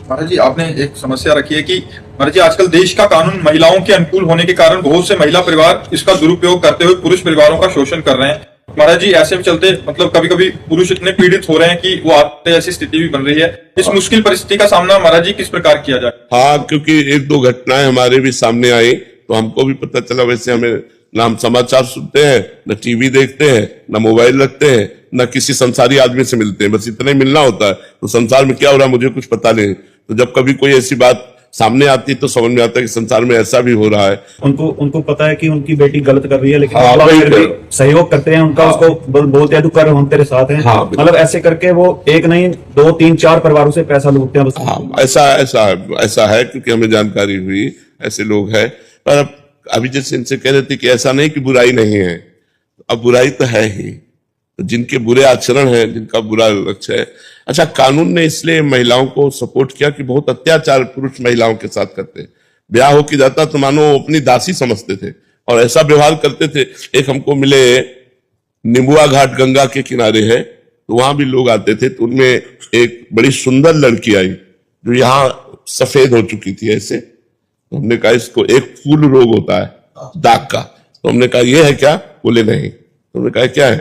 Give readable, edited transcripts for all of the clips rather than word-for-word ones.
महाराज जी, आपने एक समस्या रखी है कि महाराज जी आजकल देश का कानून महिलाओं के अनुकूल होने के कारण बहुत से महिला परिवार इसका दुरुपयोग करते हुए पुरुष परिवारों का शोषण कर रहे हैं। महाराज जी ऐसे में चलते मतलब कभी कभी पुरुष इतने पीड़ित हो रहे हैं कि वो आत्महत्या ऐसी स्थिति भी बन रही है। इस मुश्किल परिस्थिति का सामना महाराज जी किस प्रकार किया जाए? हाँ, क्योंकि एक दो घटनाएं हमारे भी सामने आई तो हमको भी पता चला। वैसे हमें ना हम समाचार सुनते हैं, न टीवी देखते हैं, न मोबाइल रखते हैं, न किसी संसारी आदमी से मिलते हैं, बस इतना ही मिलना होता है। तो संसार में क्या हो रहा है मुझे कुछ पता नहीं। तो जब कभी कोई ऐसी बात सामने आती है तो समझ में आता है कि संसार में ऐसा भी हो रहा है। उनको उनको पता है कि उनकी बेटी गलत कर रही है, लेकिन हाँ, वो फिर भी वही सहयोग करते हैं उनका। हाँ, उसको बोलते हैं तू कर, हम तेरे साथ हैं। हाँ, मतलब ऐसे करके वो एक नहीं 2 3 4 परिवारों से पैसा लूटते हैं बस। हाँ, ऐसा है क्योंकि हमें जानकारी हुई ऐसे लोग हैं। पर अभी जैसे इनसे कह रहे थे कि ऐसा नहीं कि बुराई नहीं है, अब बुराई तो है ही। तो जिनके बुरे आचरण हैं, जिनका बुरा लक्ष्य है। अच्छा, कानून ने इसलिए महिलाओं को सपोर्ट किया कि बहुत अत्याचार पुरुष महिलाओं के साथ करते हैं। ब्याह हो के जाता तो मानो अपनी दासी समझते थे और ऐसा व्यवहार करते थे। एक हमको मिले निम्बुआ घाट गंगा के किनारे है, तो वहां भी लोग आते थे। तो उनमें एक बड़ी सुंदर लड़की आई जो यहाँ सफेद हो चुकी थी ऐसे। तो हमने कहा इसको एक फूल रोग होता है दाग का। तो हमने कहा ये है क्या? बोले नहीं। तो हमने कहा क्या है?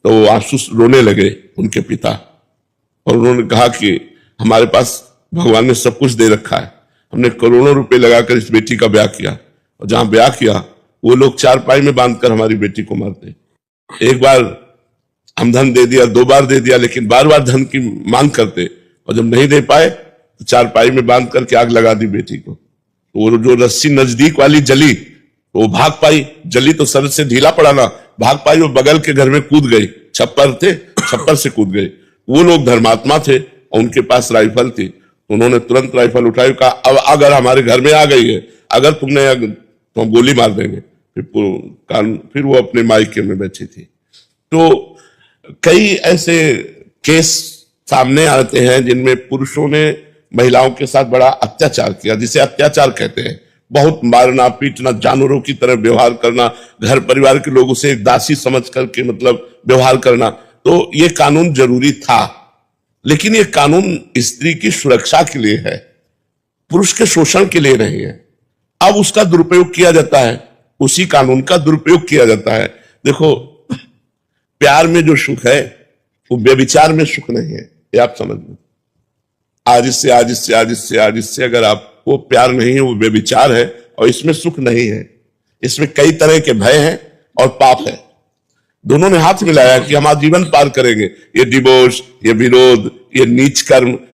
तो वो आंसू रोने लगे उनके पिता, और उन्होंने कहा कि हमारे पास भगवान ने सब कुछ दे रखा है, हमने करोड़ों रुपए लगाकर इस बेटी का ब्याह किया, और जहां ब्याह किया वो लोग चारपाई में बांधकर हमारी बेटी को मारते। एक बार हम धन दे दिया, 2 बार दे दिया, लेकिन बार बार धन की मांग करते, और जब नहीं दे पाए तो चारपाई में बांध करके आग लगा दी बेटी को। तो वो जो रस्सी नजदीक वाली जली तो वो भाग पाई, जली तो सर से ढीला पड़ा ना, भाग पाई, वो बगल के घर में कूद गई। छप्पर थे, छप्पर से कूद गई। वो लोग धर्मात्मा थे और उनके पास राइफल थी। तो उन्होंने तुरंत राइफल उठाई, कहा अब अगर हमारे घर में आ गई है, अगर तुमने तो हम गोली मार देंगे। फिर वो अपने मायके में बैठी थी। तो कई ऐसे केस सामने आते हैं जिनमें पुरुषों ने महिलाओं के साथ बड़ा अत्याचार किया, जिसे अत्याचार कहते हैं। बहुत मारना पीटना, जानवरों की तरह व्यवहार करना, घर परिवार के लोगों से एक दासी समझ करके मतलब व्यवहार करना। तो ये कानून जरूरी था, लेकिन ये कानून स्त्री की सुरक्षा के लिए है, पुरुष के शोषण के लिए नहीं है। अब उसका दुरुपयोग किया जाता है, उसी कानून का दुरुपयोग किया जाता है। देखो, प्यार में जो सुख है वो व्यभिचार में सुख नहीं है, ये आप समझ लो। आज इससे अगर आपको प्यार नहीं है, वो व्यभिचार है, और इसमें सुख नहीं है। इसमें कई तरह के भय हैं और पाप है। दोनों ने हाथ मिलाया कि हम आजीवन पार करेंगे। ये डिवोर्स, ये विरोध, ये नीच कर्म,